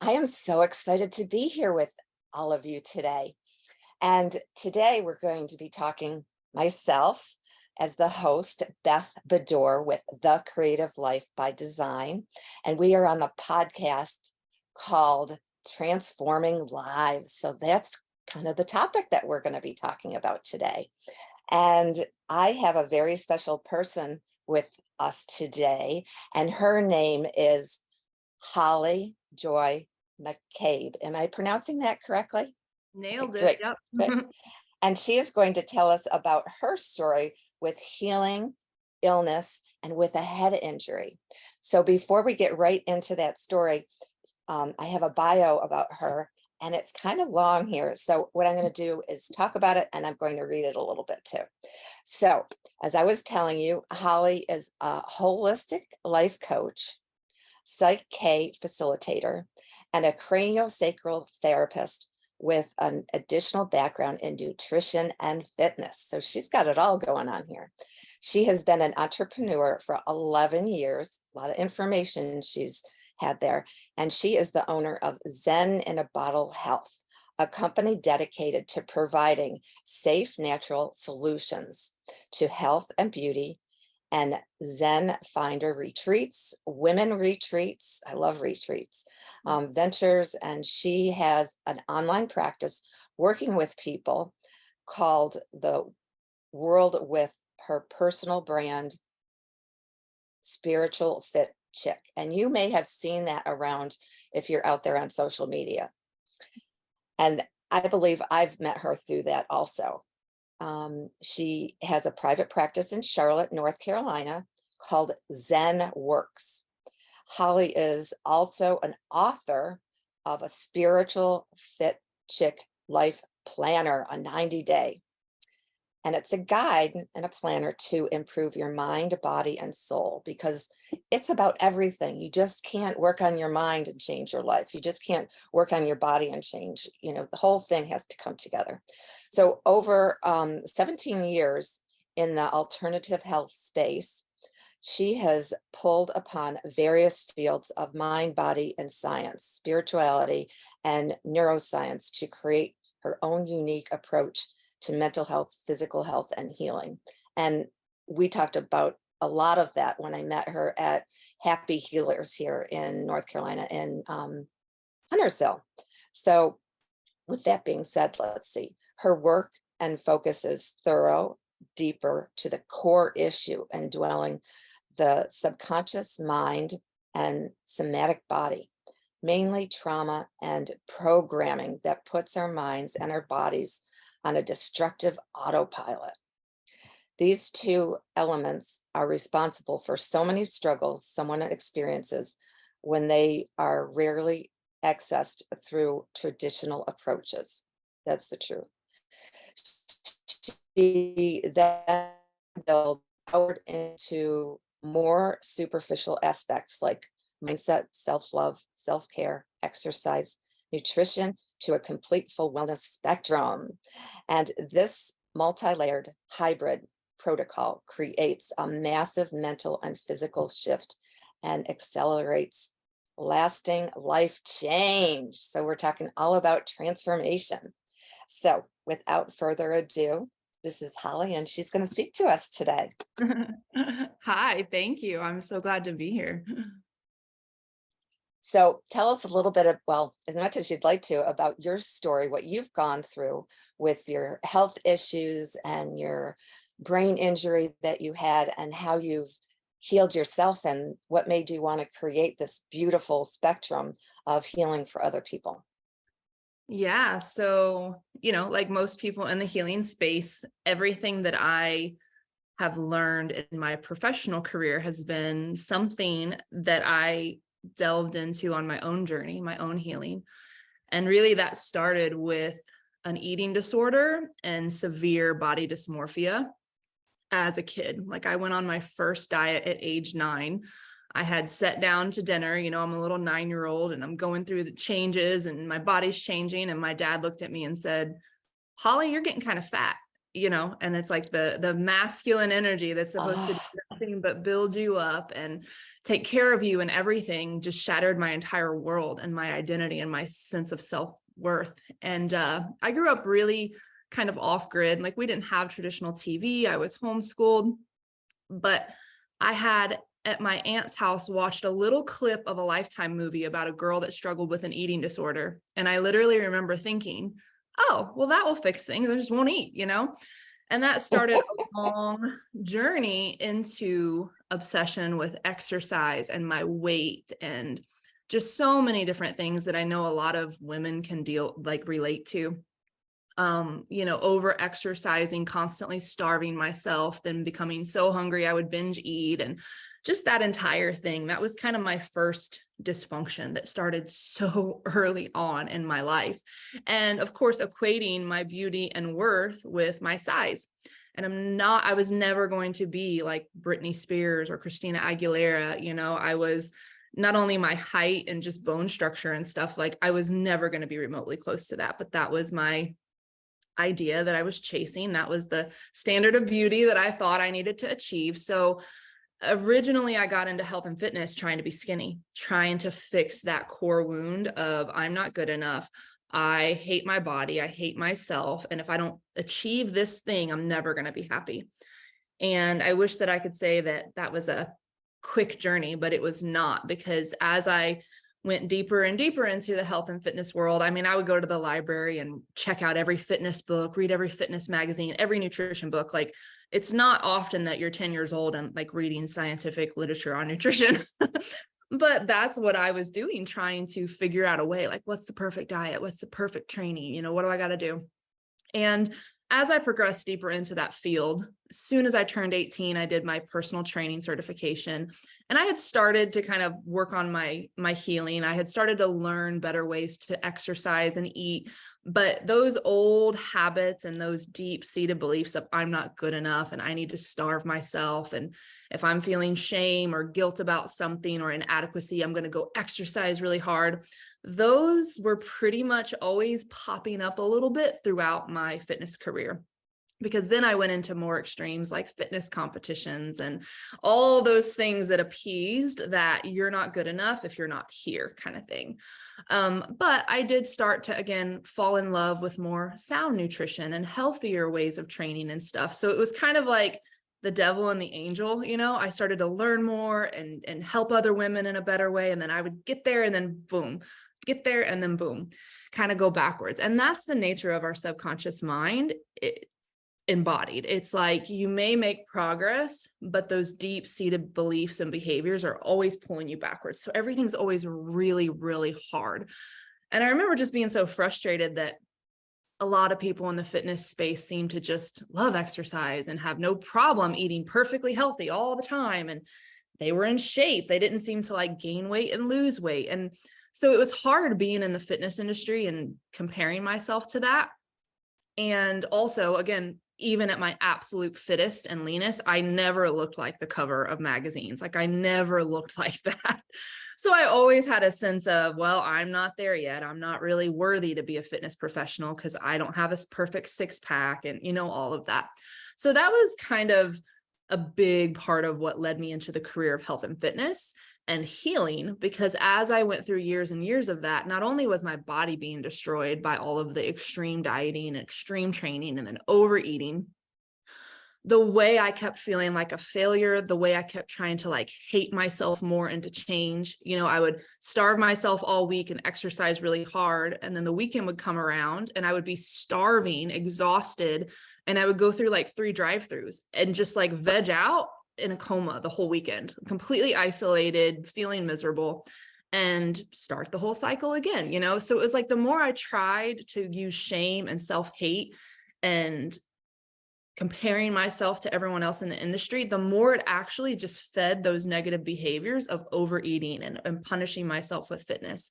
I am so excited to be here with all of you today. And today we're going to be talking myself as the host, Beth Bador with The Creative Life by Design. And we are on the podcast called Transforming Lives. So that's kind of the topic that we're going to be talking about today. And I have a very special person with us today, and her name is Holly Joy McCabe. Am I pronouncing that correctly? Okay, Nailed it. great, Yep. good. And she is going to tell us about her story with healing, illness, and with a head injury. So before we get right into that story, I have a bio about her, and it's kind of long here. So what I'm going to do is talk about it, and I'm going to read it a little bit too. So as I was telling you, Holly is a holistic life coach, Psych K facilitator, and a craniosacral therapist with an additional background in nutrition and fitness. So she's got it all going on here. She has been an entrepreneur for 11 years, a lot of information she's had there. And she is the owner of Zen in a Bottle Health, a company dedicated to providing safe, natural solutions to health and beauty, and Zen Finder retreats, women retreats. I love retreats, ventures. And she has an online practice working with people called The World with her personal brand, Spiritual Fit Chick. And you may have seen that around if you're out there on social media. And I believe I've met her through that also. She has a private practice in Charlotte, North Carolina, called Zen Works. Holly is also an author of a spiritual fit chick life planner, a 90-day. And it's a guide and a planner to improve your mind, body, and soul, because it's about everything. You just can't work on your mind and change your life. You just can't work on your body and change, the whole thing has to come together. So over 17 years in the alternative health space, she has pulled upon various fields of mind, body, and science, spirituality, and neuroscience to create her own unique approach to mental health, physical health, and healing. And we talked about a lot of that when I met her at Happy Healers here in North Carolina in Huntersville. So with that being said, let's see. Her work and focus is thorough, deeper to the core issue and dwelling the subconscious mind and somatic body, mainly trauma and programming that puts our minds and our bodies on a destructive autopilot. These two elements are responsible for so many struggles someone experiences when they are rarely accessed through traditional approaches. That's the truth. She then builds out into more superficial aspects like mindset, self-love, self-care, exercise, nutrition, to a complete full wellness spectrum. And this multi-layered hybrid protocol creates a massive mental and physical shift and accelerates lasting life change. So we're talking all about transformation. So without further ado, this is Holly, and she's going to speak to us today. Hi, thank you. I'm so glad to be here. So tell us a little bit of, well, as much as you'd like to, about your story, what you've gone through with your health issues and your brain injury that you had, and how you've healed yourself and what made you want to create this beautiful spectrum of healing for other people. Yeah, so, like most people in the healing space, everything that I have learned in my professional career has been something that I delved into on my own journey, my own healing. And really that started with an eating disorder and severe body dysmorphia as a kid. Like I went on my first diet at age 9. I had sat down to dinner, I'm a little 9-year-old and I'm going through the changes and my body's changing. And my dad looked at me and said, "Holly, you're getting kind of fat," and it's like the masculine energy that's supposed to be Oh, nothing but build you up and take care of you, and everything just shattered my entire world and my identity and my sense of self-worth. And I grew up really kind of off grid. Like, we didn't have traditional TV. I was homeschooled, but I had at my aunt's house watched a little clip of a Lifetime movie about a girl that struggled with an eating disorder. And I literally remember thinking, oh, well, that will fix things. I just won't eat, you know? And that started a long journey into obsession with exercise and my weight and just so many different things that I know a lot of women can relate to. Over exercising, constantly starving myself, then becoming so hungry I would binge eat, and just that entire thing. That was kind of my first dysfunction that started so early on in my life. And of course, equating my beauty and worth with my size. And I was never going to be like Britney Spears or Christina Aguilera. I was not only my height and just bone structure and stuff, like I was never going to be remotely close to that, but that was my idea that I was chasing. That was the standard of beauty that I thought I needed to achieve. So originally I got into health and fitness trying to be skinny, trying to fix that core wound of I'm not good enough. I hate my body. I hate myself. And if I don't achieve this thing, I'm never going to be happy. And I wish that I could say that that was a quick journey, but it was not, because as I went deeper and deeper into the health and fitness world, I mean, I would go to the library and check out every fitness book, read every fitness magazine, every nutrition book. Like, it's not often that you're 10 years old and like reading scientific literature on nutrition. But that's what I was doing, trying to figure out a way, like, what's the perfect diet? What's the perfect training? What do I got to do? And as I progressed deeper into that field, as soon as I turned 18, I did my personal training certification. And I had started to kind of work on my healing. I had started to learn better ways to exercise and eat. But those old habits and those deep-seated beliefs of I'm not good enough and I need to starve myself, and if I'm feeling shame or guilt about something or inadequacy, I'm going to go exercise really hard. Those were pretty much always popping up a little bit throughout my fitness career, because then I went into more extremes like fitness competitions and all those things that appeased that you're not good enough if you're not here kind of thing. But I did start to, again, fall in love with more sound nutrition and healthier ways of training and stuff. So it was kind of like the devil and the angel. I started to learn more and help other women in a better way. And then I would get there and then boom, get there and then boom, kind of go backwards. And that's the nature of our subconscious mind. Embodied. It's like you may make progress, but those deep-seated beliefs and behaviors are always pulling you backwards. So everything's always really, really hard. And I remember just being so frustrated that a lot of people in the fitness space seem to just love exercise and have no problem eating perfectly healthy all the time. And they were in shape. They didn't seem to like gain weight and lose weight. And so it was hard being in the fitness industry and comparing myself to that. And also, again, even at my absolute fittest and leanest, I never looked like the cover of magazines. Like, I never looked like that. So I always had a sense of, well, I'm not there yet. I'm not really worthy to be a fitness professional because I don't have a perfect six pack and, all of that. So that was kind of a big part of what led me into the career of health and fitness and healing, because as I went through years and years of that, not only was my body being destroyed by all of the extreme dieting and extreme training and then overeating, the way I kept feeling like a failure, the way I kept trying to like hate myself more and to change, I would starve myself all week and exercise really hard. And then the weekend would come around and I would be starving, exhausted. And I would go through like 3 drive-throughs and just like veg out in a coma the whole weekend, completely isolated, feeling miserable, and start the whole cycle again, So it was like the more I tried to use shame and self-hate and comparing myself to everyone else in the industry, the more it actually just fed those negative behaviors of overeating and punishing myself with fitness.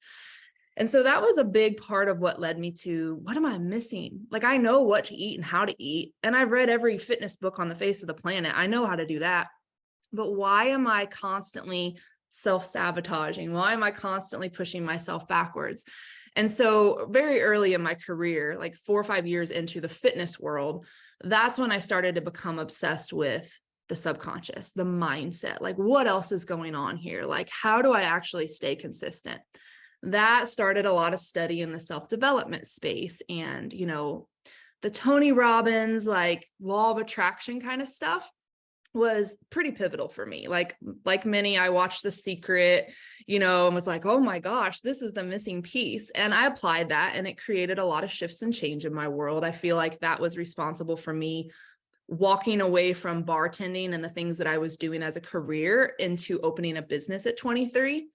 And so that was a big part of what led me to, what am I missing? Like, I know what to eat and how to eat. And I've read every fitness book on the face of the planet. I know how to do that. But why am I constantly self-sabotaging? Why am I constantly pushing myself backwards? And so very early in my career, like 4 or 5 years into the fitness world, that's when I started to become obsessed with the subconscious, the mindset, like what else is going on here? Like, how do I actually stay consistent? That started a lot of study in the self-development space, and, the Tony Robbins, like law of attraction kind of stuff was pretty pivotal for me. Like many, I watched The Secret, and was like, oh my gosh, this is the missing piece. And I applied that, and it created a lot of shifts and change in my world. I feel like that was responsible for me walking away from bartending and the things that I was doing as a career into opening a business at 23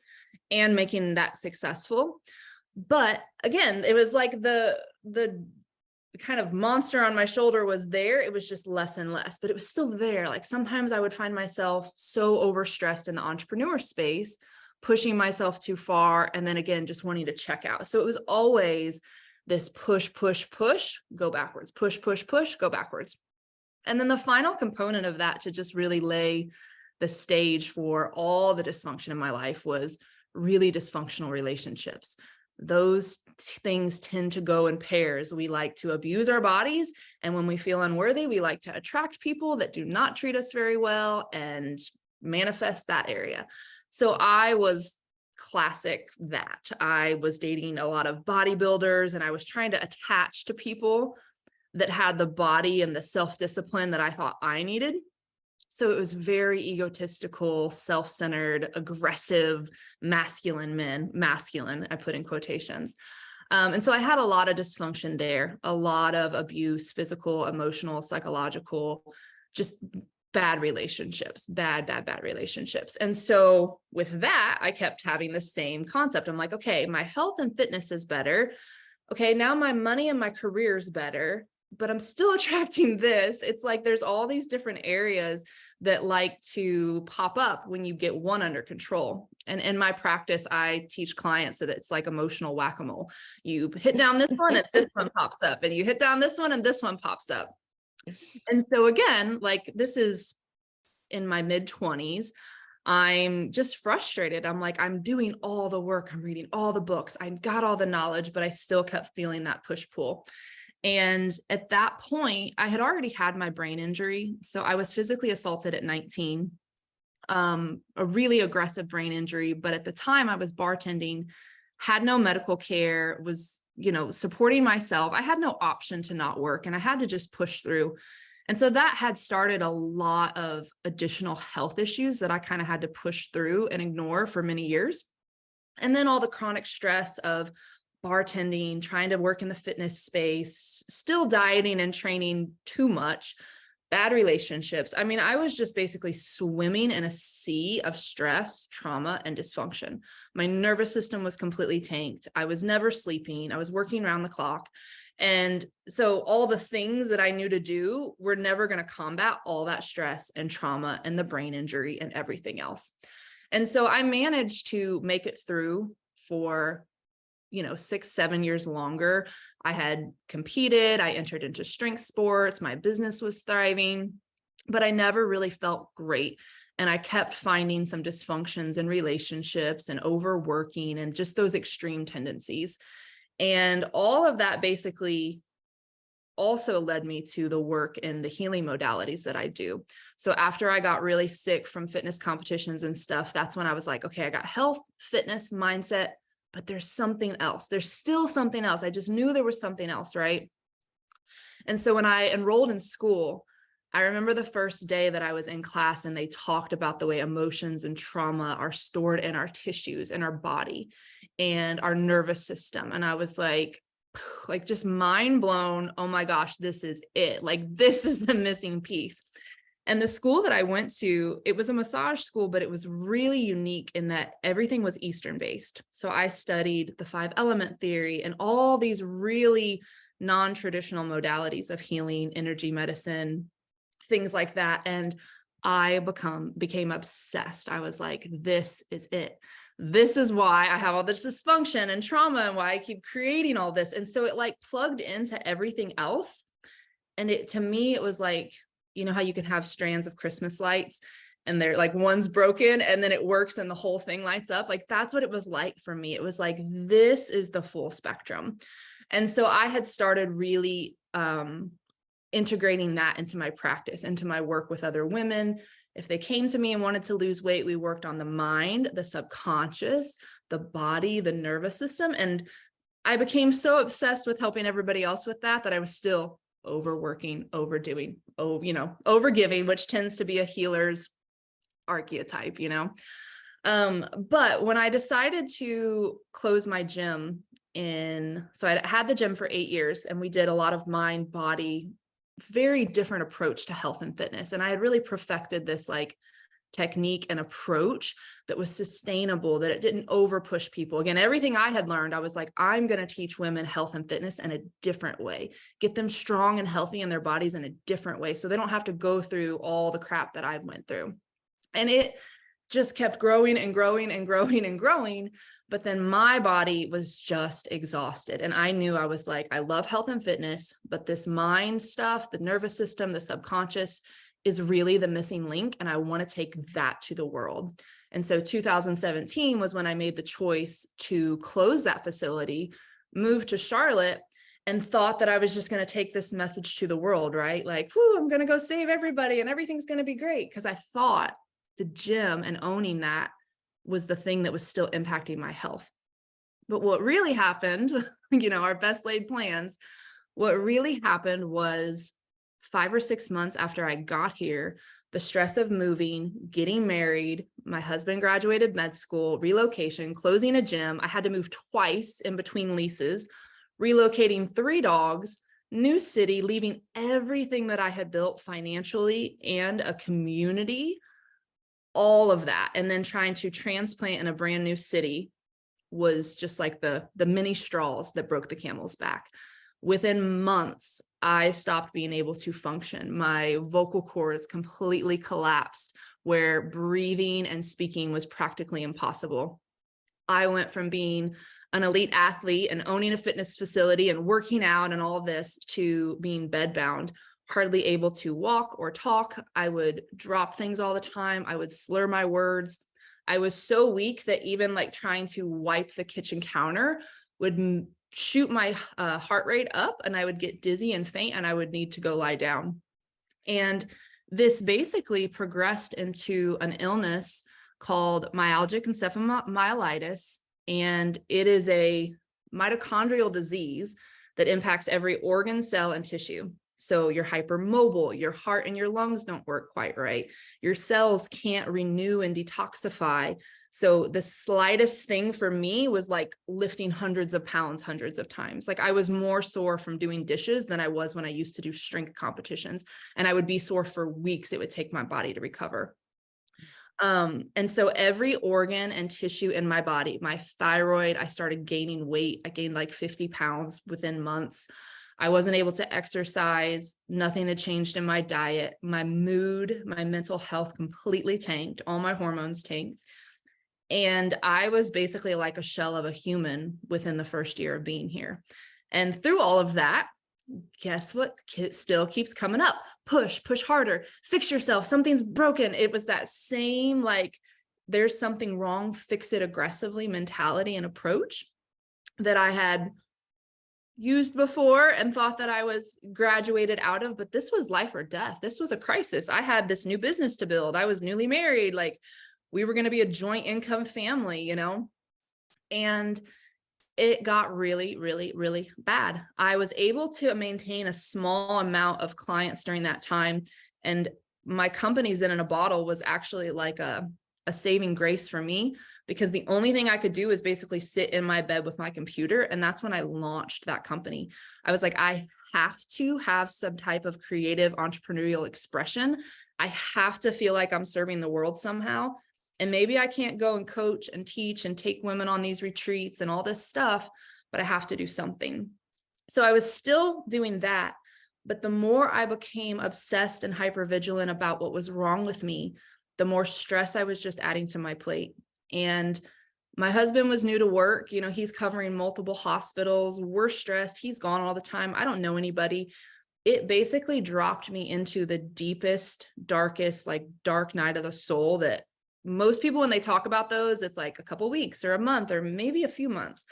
and making that successful. But again, it was like the kind of monster on my shoulder was there. It was just less and less, but it was still there. Like sometimes I would find myself so overstressed in the entrepreneur space, pushing myself too far. And then again, just wanting to check out. So it was always this push, push, push, go backwards, push, push, push, go backwards. And then the final component of that to just really lay the stage for all the dysfunction in my life was really dysfunctional relationships. Those things tend to go in pairs. We like to abuse our bodies. And when we feel unworthy, we like to attract people that do not treat us very well and manifest that area. So I was classic that. I was dating a lot of bodybuilders, and I was trying to attach to people that had the body and the self-discipline that I thought I needed. So it was very egotistical, self-centered, aggressive, masculine men, masculine, I put in quotations. And so I had a lot of dysfunction there, a lot of abuse, physical, emotional, psychological, just bad relationships, bad relationships. And so with that, I kept having the same concept. I'm like, okay, my health and fitness is better. Okay, now my money and my career is better, but I'm still attracting this. It's like there's all these different areas that like to pop up when you get one under control. And in my practice, I teach clients that it's like emotional whack-a-mole. You hit down this one and this one pops up, and you hit down this one and this one pops up. And so again, like this is in my mid-20s. I'm just frustrated. I'm like, I'm doing all the work. I'm reading all the books. I got all the knowledge, but I still kept feeling that push-pull. And at that point, I had already had my brain injury. So I was physically assaulted at 19, a really aggressive brain injury. But at the time I was bartending, had no medical care, was, supporting myself. I had no option to not work, and I had to just push through. And so that had started a lot of additional health issues that I kind of had to push through and ignore for many years. And then all the chronic stress of bartending, trying to work in the fitness space, still dieting and training too much, bad relationships. I mean, I was just basically swimming in a sea of stress, trauma, and dysfunction. My nervous system was completely tanked. I was never sleeping. I was working around the clock. And so all the things that I knew to do were never going to combat all that stress and trauma and the brain injury and everything else. And so I managed to make it through for 6-7 years longer. I had competed, I entered into strength sports, my business was thriving, but I never really felt great. And I kept finding some dysfunctions in relationships and overworking and just those extreme tendencies. And all of that basically also led me to the work in the healing modalities that I do. So after I got really sick from fitness competitions and stuff, that's when I was like, okay, I got health, fitness, mindset, but there's something else. There's still something else. I just knew there was something else, right? And so when I enrolled in school, I remember the first day that I was in class and they talked about the way emotions and trauma are stored in our tissues, in our body, and our nervous system. And I was like just mind blown. Oh my gosh, this is it. Like, this is the missing piece. And the school that I went to, it was a massage school, but it was really unique in that everything was Eastern based. So I studied the 5-element theory and all these really non-traditional modalities of healing, energy medicine, things like that. And I became obsessed. I was like, this is it. This is why I have all this dysfunction and trauma and why I keep creating all this. And so it like plugged into everything else. And to me, it was like, how you can have strands of Christmas lights and they're like, one's broken and then it works and the whole thing lights up. Like, that's what it was like for me. It was like, this is the full spectrum. And so I had started really integrating that into my practice, into my work with other women. If they came to me and wanted to lose weight, we worked on the mind, the subconscious, the body, the nervous system. And I became so obsessed with helping everybody else with that I was still overworking, overdoing, overgiving, which tends to be a healer's archetype, But when I decided to close my gym so I had the gym for 8 years, and we did a lot of mind, body, very different approach to health and fitness. And I had really perfected this like technique and approach that was sustainable, that it didn't over push people. Again, everything I had learned, I was like, I'm going to teach women health and fitness in a different way, get them strong and healthy in their bodies in a different way, so they don't have to go through all the crap that I went through. And it just kept growing and growing and growing and growing. But then my body was just exhausted. And I knew, I was like, I love health and fitness, but this mind stuff, the nervous system, the subconscious is really the missing link. And I want to take that to the world. And so 2017 was when I made the choice to close that facility, move to Charlotte, and thought that I was just going to take this message to the world, right? Like, whoo, I'm going to go save everybody and everything's going to be great. Because I thought the gym and owning that was the thing that was still impacting my health. But what really happened, our best laid plans, what really happened was 5 or 6 months after I got here, the stress of moving, getting married, my husband graduated med school, relocation, closing a gym. I had to move twice in between leases, relocating 3 dogs, new city, leaving everything that I had built financially and a community, all of that. And then trying to transplant in a brand new city was just like the mini straws that broke the camel's back. Within months, I stopped being able to function. My vocal cords completely collapsed, where breathing and speaking was practically impossible. I went from being an elite athlete and owning a fitness facility and working out and all this to being bedbound, hardly able to walk or talk. I would drop things all the time. I would slur my words. I was so weak that even like trying to wipe the kitchen counter would shoot my heart rate up, and I would get dizzy and faint, and I would need to go lie down. And this basically progressed into an illness called myalgic encephalomyelitis. And it is a mitochondrial disease that impacts every organ, cell, and tissue. So you're hypermobile, your heart and your lungs don't work quite right. Your cells can't renew and detoxify. So the slightest thing for me was like lifting hundreds of pounds, hundreds of times. Like I was more sore from doing dishes than I was when I used to do strength competitions. And I would be sore for weeks. It would take my body to recover. And so every organ and tissue in my body, my thyroid, I started gaining weight. I gained like 50 pounds within months. I wasn't able to exercise. Nothing had changed in my diet. My mood, my mental health completely tanked. All my hormones tanked. And I was basically like a shell of a human within the first year of being here. And through all of that, guess what still keeps coming up? Push harder, fix yourself. Something's broken. It was that same, like, there's something wrong, fix it aggressively mentality and approach that I had used before and thought that I was graduated out of, but this was life or death. This was a crisis. I had this new business to build. I was newly married. Like we were going to be a joint income family, and it got really, really, really bad. I was able to maintain a small amount of clients during that time. And my company's in a bottle was actually like a saving grace for me, because the only thing I could do is basically sit in my bed with my computer. And that's when I launched that company. I was like, I have to have some type of creative entrepreneurial expression. I have to feel like I'm serving the world somehow. And maybe I can't go and coach and teach and take women on these retreats and all this stuff, but I have to do something. So I was still doing that. But the more I became obsessed and hypervigilant about what was wrong with me, the more stress I was just adding to my plate. And my husband was new to work. He's covering multiple hospitals. We're stressed. He's gone all the time. I don't know anybody. It basically dropped me into the deepest, darkest, like dark night of the soul that most people, when they talk about those, it's like a couple weeks or a month or maybe a few months.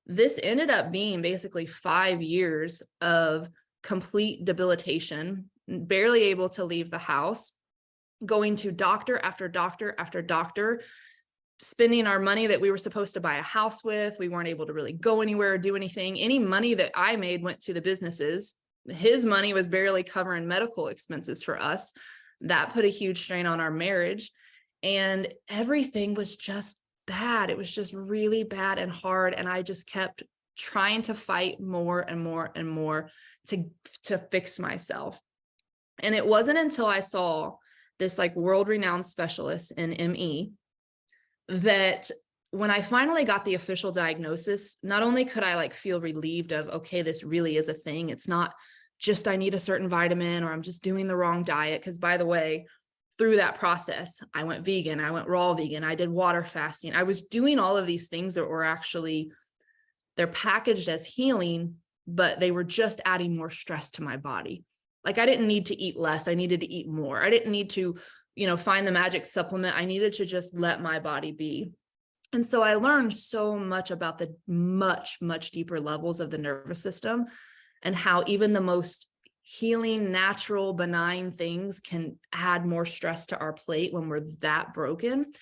This ended up being basically 5 years of complete debilitation, barely able to leave the house, going to doctor after doctor after doctor, spending our money that we were supposed to buy a house with. We weren't able to really go anywhere or do anything. Any money that I made went to the businesses. His money was barely covering medical expenses for us. That put a huge strain on our marriage. And everything was just bad. It was just really bad and hard. And I just kept trying to fight more and more and more to fix myself. And it wasn't until I saw this like world-renowned specialist in ME that when I finally got the official diagnosis, not only could I like feel relieved of, okay, this really is a thing. It's not just I need a certain vitamin or I'm just doing the wrong diet. Because by the way, through that process, I went vegan, I went raw vegan, I did water fasting. I was doing all of these things that were actually, they're packaged as healing, but they were just adding more stress to my body. Like I didn't need to eat less. I needed to eat more. I didn't need to, find the magic supplement. I needed to just let my body be. And so I learned so much about the much, much deeper levels of the nervous system and how even the most healing, natural, benign things can add more stress to our plate when we're that broken.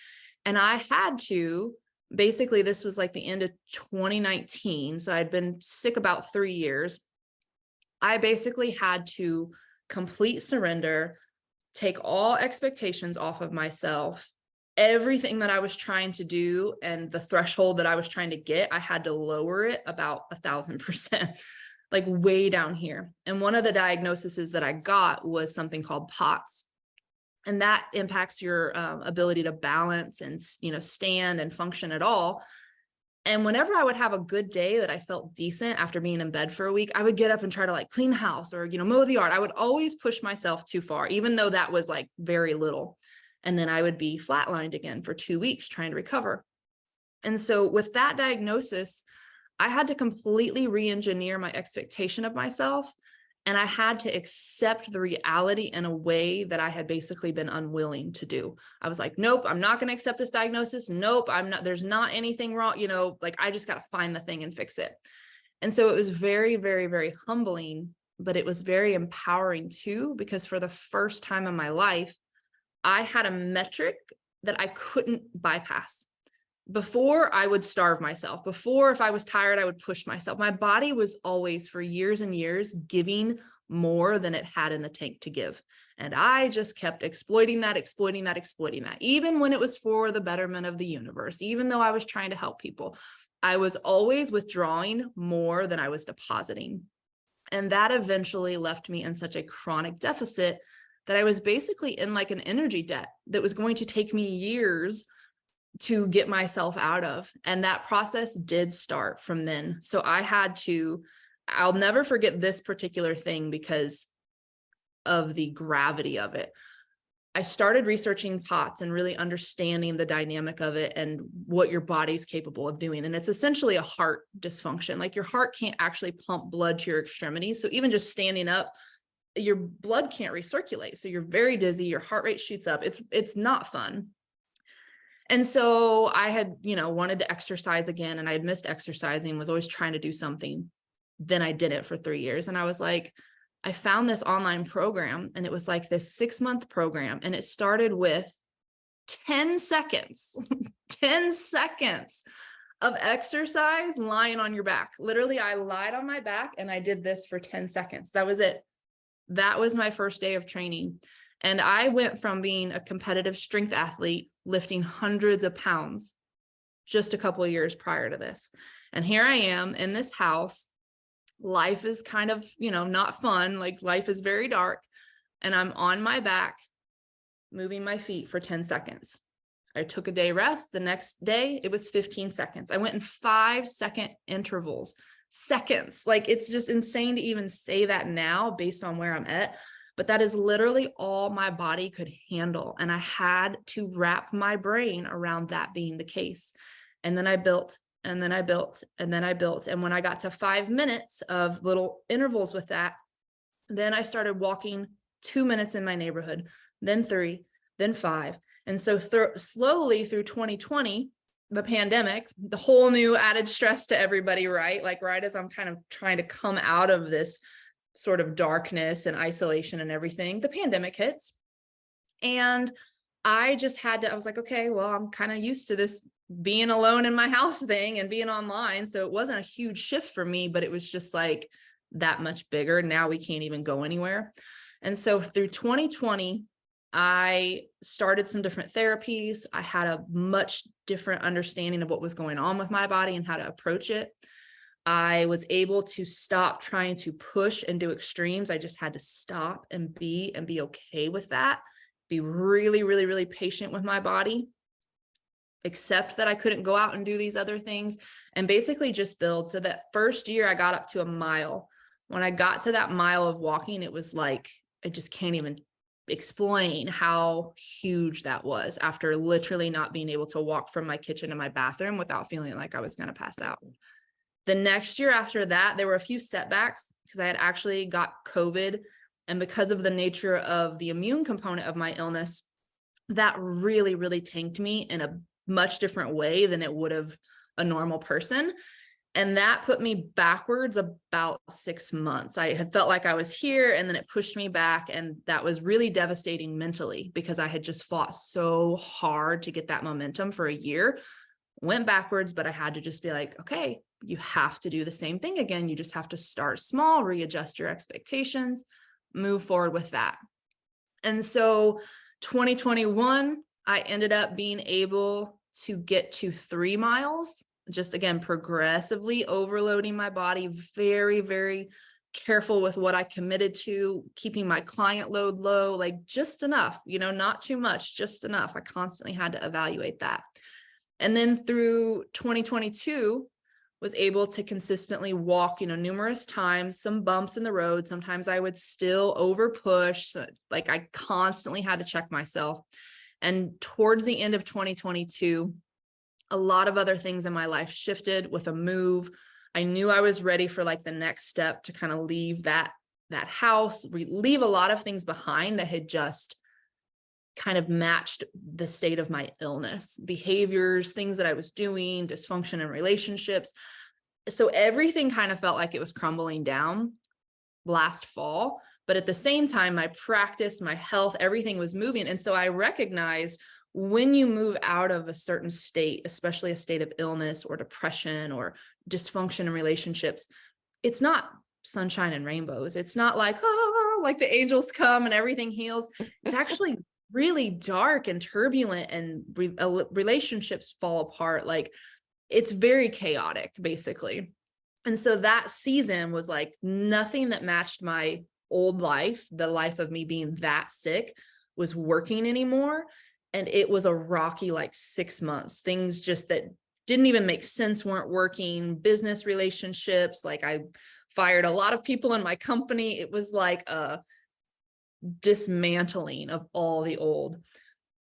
And I had to, basically, this was like the end of 2019. So I'd been sick about 3 years. I basically had to complete surrender, take all expectations off of myself. Everything that I was trying to do and the threshold that I was trying to get, I had to lower it about 1,000%, like way down here. And one of the diagnoses that I got was something called POTS. And that impacts your ability to balance and, stand and function at all. And whenever I would have a good day that I felt decent after being in bed for a week, I would get up and try to like clean the house or, mow the yard. I would always push myself too far, even though that was like very little. And then I would be flatlined again for 2 weeks trying to recover. And so with that diagnosis, I had to completely re-engineer my expectation of myself. And I had to accept the reality in a way that I had basically been unwilling to do. I was like, nope, I'm not going to accept this diagnosis. Nope, I'm not, there's not anything wrong. Like I just got to find the thing and fix it. And so it was very, very, very humbling, but it was very empowering too, because for the first time in my life, I had a metric that I couldn't bypass. Before I would starve myself. Before, if I was tired, I would push myself. My body was always for years and years giving more than it had in the tank to give. And I just kept exploiting that, even when it was for the betterment of the universe, even though I was trying to help people. I was always withdrawing more than I was depositing. And that eventually left me in such a chronic deficit that I was basically in like an energy debt that was going to take me years to get myself out of. And that process did start from then. So I'll never forget this particular thing because of the gravity of it. I started researching POTS and really understanding the dynamic of it and what your body's capable of doing. And it's essentially a heart dysfunction. Like your heart can't actually pump blood to your extremities. So even just standing up, your blood can't recirculate. So you're very dizzy, your heart rate shoots up. It's not fun. And so I had, wanted to exercise again, and I had missed exercising, was always trying to do something. Then I did it for 3 years. And I was like, I found this online program, and it was like this 6-month program. And it started with 10 seconds, 10 seconds of exercise lying on your back. Literally, I lied on my back and I did this for 10 seconds. That was it. That was my first day of training. And I went from being a competitive strength athlete, lifting hundreds of pounds just a couple of years prior to this. And here I am in this house. Life is kind of, not fun. Like life is very dark. And I'm on my back, moving my feet for 10 seconds. I took a day rest. The next day, it was 15 seconds. I went in 5-second intervals. Seconds. Like it's just insane to even say that now based on where I'm at. But that is literally all my body could handle. And I had to wrap my brain around that being the case. And then I built, and then I built, and then I built. And when I got to 5 minutes of little intervals with that, then I started walking 2 minutes in my neighborhood, then 3, then 5. And so slowly through 2020, the pandemic, the whole new added stress to everybody, right? Like right as I'm kind of trying to come out of this sort of darkness and isolation and everything, the pandemic hits. And I just had to, I was like, okay, well, I'm kind of used to this being alone in my house thing and being online. So it wasn't a huge shift for me, but it was just like that much bigger. Now we can't even go anywhere. And so through 2020, I started some different therapies. I had a much different understanding of what was going on with my body and how to approach it. I was able to stop trying to push and do extremes. I just had to stop and be okay with that. Be really, really, really patient with my body, accept that I couldn't go out and do these other things, and basically just build. So that first year I got up to a mile. When I got to that mile of walking, it was like, I just can't even explain how huge that was after literally not being able to walk from my kitchen to my bathroom without feeling like I was going to pass out. The next year after that, there were a few setbacks because I had actually got COVID. And because of the nature of the immune component of my illness, that really, really tanked me in a much different way than it would have a normal person. And that put me backwards about 6 months. I had felt like I was here, and then it pushed me back. And that was really devastating mentally because I had just fought so hard to get that momentum for a year. Went backwards, but I had to just be like, okay, you have to do the same thing again. You just have to start small, readjust your expectations, move forward with that. And so 2021, I ended up being able to get to 3 miles, just again, progressively overloading my body, very, very careful with what I committed to, keeping my client load low, like just enough, not too much, just enough. I constantly had to evaluate that. And then through 2022, was able to consistently walk, numerous times, some bumps in the road. Sometimes I would still over push. So, like I constantly had to check myself. And towards the end of 2022, a lot of other things in my life shifted with a move. I knew I was ready for like the next step to kind of leave that house, leave a lot of things behind that had just kind of matched the state of my illness, behaviors, things that I was doing, dysfunction in relationships. So everything kind of felt like it was crumbling down last fall. But at the same time, my practice, my health, everything was moving. And so I recognized when you move out of a certain state, especially a state of illness or depression or dysfunction in relationships, it's not sunshine and rainbows. It's not like, oh, like the angels come and everything heals. It's actually really dark and turbulent, and relationships fall apart. Like it's very chaotic, basically. And so that season was like nothing that matched my old life. The life of me being that sick was working anymore. And it was a rocky, like 6 months, things just that didn't even make sense weren't working. Business relationships, like I fired a lot of people in my company. It was like a dismantling of all the old.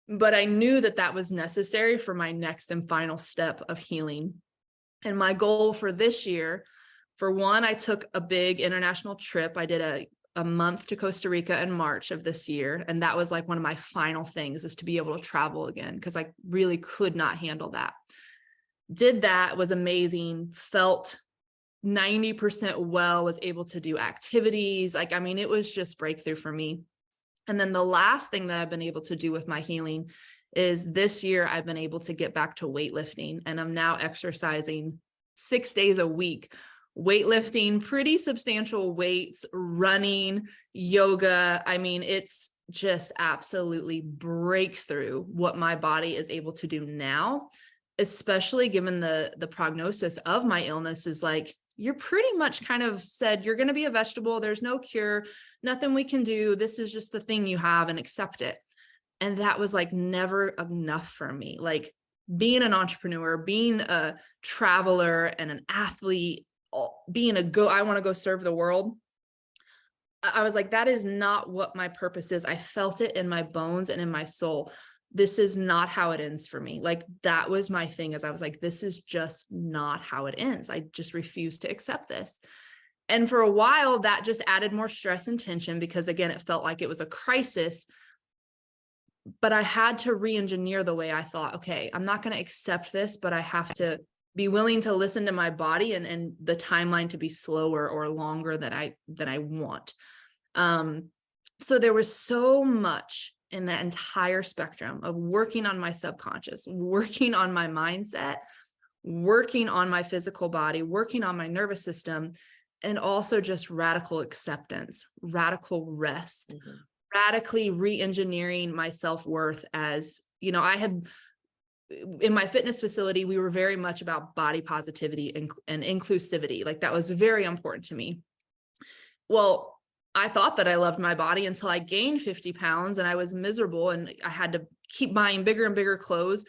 But I knew that that was necessary for my next and final step of healing. And my goal for this year, for one, I took a big international trip. I did a month to Costa Rica in March of this year. And that was like one of my final things, is to be able to travel again, because I really could not handle that. Did that, was amazing, felt 90% well, was able to do activities. Like, I mean, it was just breakthrough for me. And then the last thing that I've been able to do with my healing is this year I've been able to get back to weightlifting, and I'm now exercising 6 days a week, weightlifting, pretty substantial weights, running, yoga. I mean, it's just absolutely breakthrough what my body is able to do now, especially given the prognosis of my illness is like, you're pretty much kind of said, you're going to be a vegetable. There's no cure, nothing we can do. This is just the thing you have, and accept it. And that was like never enough for me. Like being an entrepreneur, being a traveler and an athlete, being I want to go serve the world. I was like, that is not what my purpose is. I felt it in my bones and in my soul. This is not how it ends for me. Like that was my thing, as I was like, this is just not how it ends. I just refuse to accept this. And for a while that just added more stress and tension, because again, it felt like it was a crisis. But I had to re-engineer the way I thought, okay, I'm not going to accept this, but I have to be willing to listen to my body, and the timeline to be slower or longer than I want. So there was so much in that entire spectrum of working on my subconscious, working on my mindset, working on my physical body, working on my nervous system, and also just radical acceptance, radical rest, Mhm. radically re-engineering my self-worth. As you know, I had, in my fitness facility, we were very much about body positivity and inclusivity. Like, that was very important to me. Well, I thought that I loved my body until I gained 50 pounds and I was miserable and I had to keep buying bigger and bigger clothes.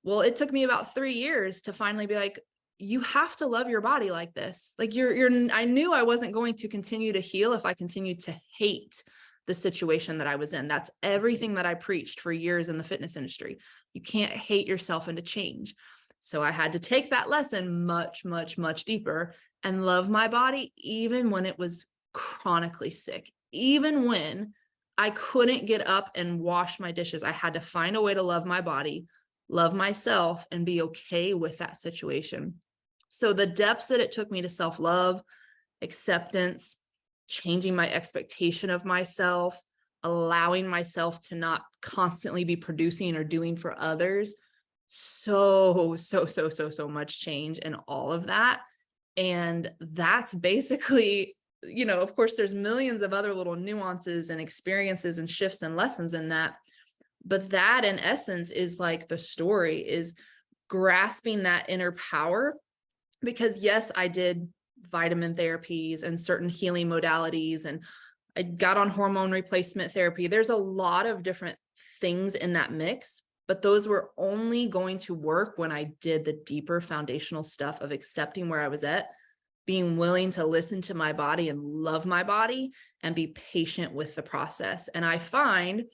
Well, it took me about 3 years to finally be like, you have to love your body like this. Like, I knew I wasn't going to continue to heal if I continued to hate the situation that I was in. That's everything that I preached for years in the fitness industry. You can't hate yourself into change. So I had to take that lesson much, much, much deeper and love my body, even when it was chronically sick, even when I couldn't get up and wash my dishes. I had to find a way to love my body, love myself, and be okay with that situation. So the depths that it took me to self-love, acceptance, changing my expectation of myself, allowing myself to not constantly be producing or doing for others. So much change in all of that. And that's basically, of course, there's millions of other little nuances and experiences and shifts and lessons in that. But that, in essence, is like the story, is grasping that inner power. Because yes, I did vitamin therapies and certain healing modalities, and I got on hormone replacement therapy. There's a lot of different things in that mix, but those were only going to work when I did the deeper foundational stuff of accepting where I was at, being willing to listen to my body and love my body and be patient with the process. And I find,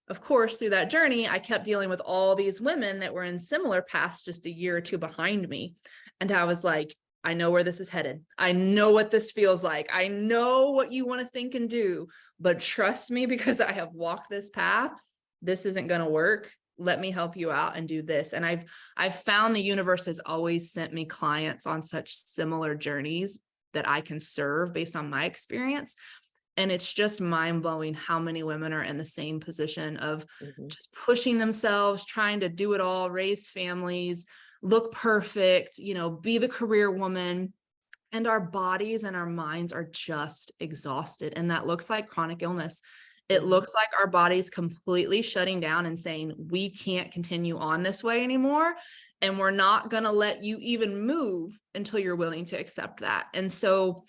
of course, through that journey, I kept dealing with all these women that were in similar paths just a year or two behind me. And I was like, I know where this is headed. I know what this feels like. I know what you want to think and do, but trust me, because I have walked this path, this isn't going to work. Let me help you out and do this. And I've found the universe has always sent me clients on such similar journeys that I can serve based on my experience. And it's just mind-blowing how many women are in the same position of Mhm. just pushing themselves, trying to do it all, raise families, look perfect, be the career woman. And our bodies and our minds are just exhausted. And that looks like chronic illness. It Mhm. looks like our bodies completely shutting down and saying, we can't continue on this way anymore. And we're not going to let you even move until you're willing to accept that. And so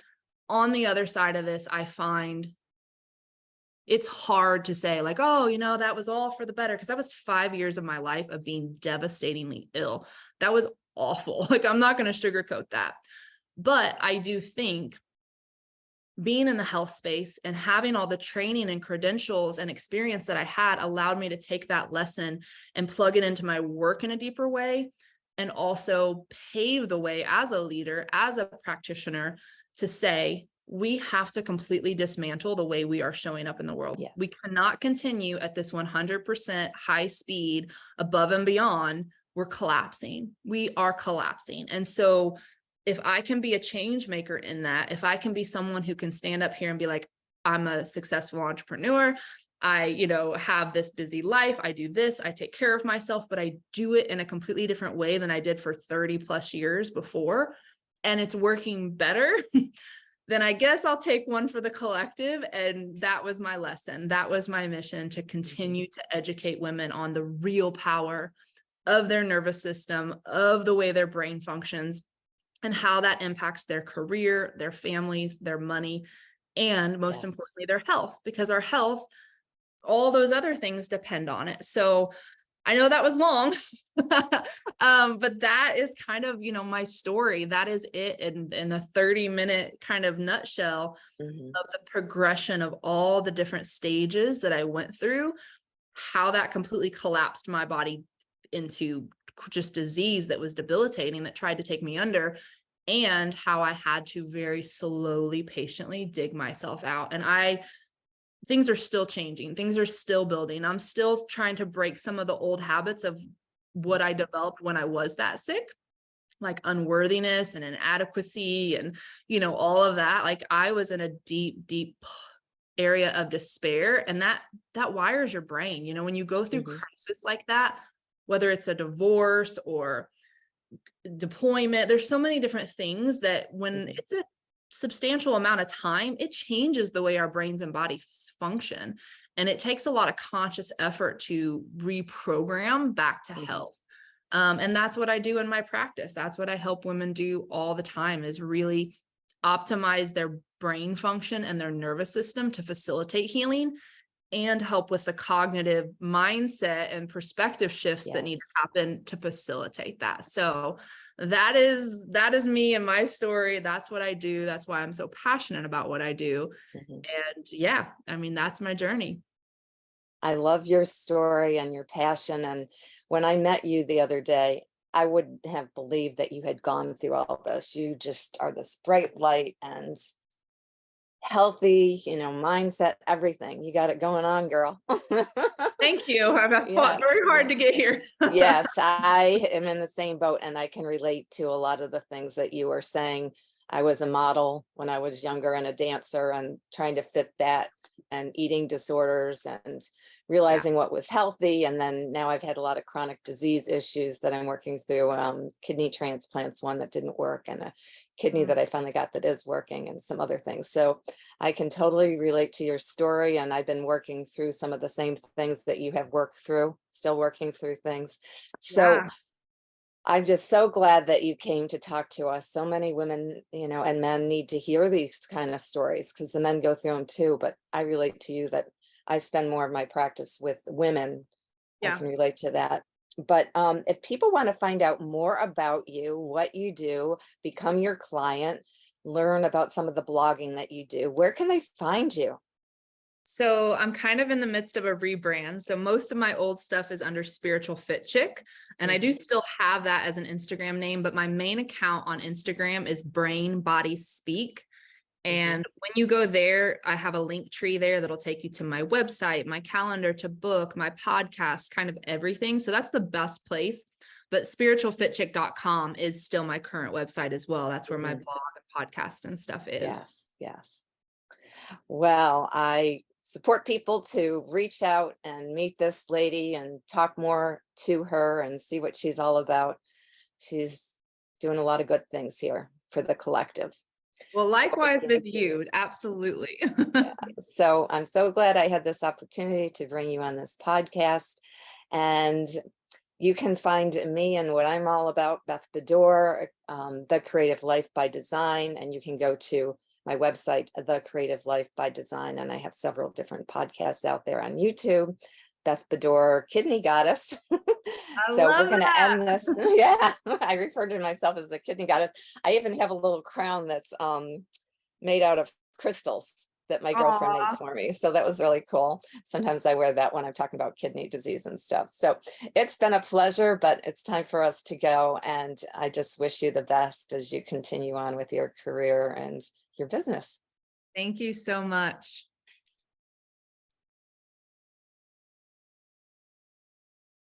on the other side of this, I find it's hard to say like, oh, that was all for the better. Cause that was 5 years of my life of being devastatingly ill. That was awful. Like, I'm not going to sugarcoat that. But I do think being in the health space and having all the training and credentials and experience that I had allowed me to take that lesson and plug it into my work in a deeper way, and also pave the way as a leader, as a practitioner, to say, we have to completely dismantle the way we are showing up in the world. We Yes. cannot continue at this 100% high speed above and beyond. We're collapsing. We are collapsing. And so if I can be a change maker in that, if I can be someone who can stand up here and be like, I'm a successful entrepreneur, I, have this busy life, I do this, I take care of myself, but I do it in a completely different way than I did for 30 plus years before, and it's working better, then I guess I'll take one for the collective. And that was my lesson. That was my mission, to continue to educate women on the real power of their nervous system, of the way their brain functions, and how that impacts their career, their families, their money, and most Yes. importantly, their health, because our health, all those other things depend on it. So I know that was long, but that is kind of, my story. That is it in a 30-minute kind of nutshell Mhm. of the progression of all the different stages that I went through, how that completely collapsed my body into just disease that was debilitating, that tried to take me under, and how I had to very slowly, patiently dig myself out. And things are still changing. Things are still building. I'm still trying to break some of the old habits of what I developed when I was that sick. like unworthiness and inadequacy and, all of that. Like I was in a deep, deep area of despair, and that wires your brain. When you go through Mhm, crisis like that, whether it's a divorce or deployment, there's so many different things that when mhm, it's a substantial amount of time, it changes the way our brains and bodies function. And it takes a lot of conscious effort to reprogram back to mhm. health. And that's what I do in my practice. That's what I help women do all the time, is really optimize their brain function and their nervous system to facilitate healing, and help with the cognitive mindset and perspective shifts that need to Yes. happen to facilitate that. So that is me and my story. That's what I do. That's why I'm so passionate about what I do. Mhm. And yeah, I mean, that's my journey. I love your story and your passion, and when I met you the other day, I wouldn't have believed that you had gone through all this. You just are this bright light and healthy, mindset, everything. You got it going on, girl. Thank you. I've fought Yes, very hard yeah. to get here. Yes, I am in the same boat, and I can relate to a lot of the things that you were saying. I was a model when I was younger and a dancer, and trying to fit that, and eating disorders, and Yeah. realizing what was healthy. And then now I've had a lot of chronic disease issues that I'm working through, kidney transplants, one that didn't work, and a kidney Mm, that I finally got that is working, and some other things. So I can totally relate to your story, and I've been working through some of the same things that you have worked through, still working through things. So yeah. I'm just so glad that you came to talk to us. So many women, and men need to hear these kind of stories, because the men go through them too. But I relate to you that I spend more of my practice with women. I Yeah. can relate to that. But if people want to find out more about you, what you do, become your client, learn about some of the blogging that you do, where can they find you? So I'm kind of in the midst of a rebrand. So most of my old stuff is under Spiritual Fit Chick, and I do Mhm, still have that as an Instagram name, but my main account on Instagram is Brain Body Speak. mhm. And when you go there, I have a link tree there that'll take you to my website, my calendar to book, my podcast, kind of everything. So that's the best place. But spiritualfitchick.com is still my current website as well. That's where my Mhm. blog and podcast and stuff is. Yes, yes. Well, I support people to reach out and meet this lady and talk more to her and see what she's all about. She's doing a lot of good things here for the collective. Well, So, likewise yeah, with you. Absolutely. yeah. So I'm so glad I had this opportunity to bring you on this podcast. And you can find me and what I'm all about, Beth Bedore, The Creative Life by Design. And you can go to my website, The Creative Life by Design. And I have several different podcasts out there on YouTube. Beth Bedore, Kidney Goddess. I So we're love going to that. end this. Yeah, I refer to myself as the Kidney Goddess. I even have a little crown that's made out of crystals that my girlfriend made Aw. for me. So that was really cool. Sometimes I wear that when I'm talking about kidney disease and stuff. So it's been a pleasure, but it's time for us to go. And I just wish you the best as you continue on with your career and your business Thank you so much.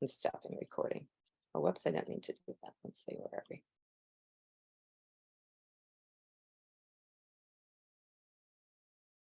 and stuff and recording. Or whoops, I didn't mean to do that. Let's see, where are we?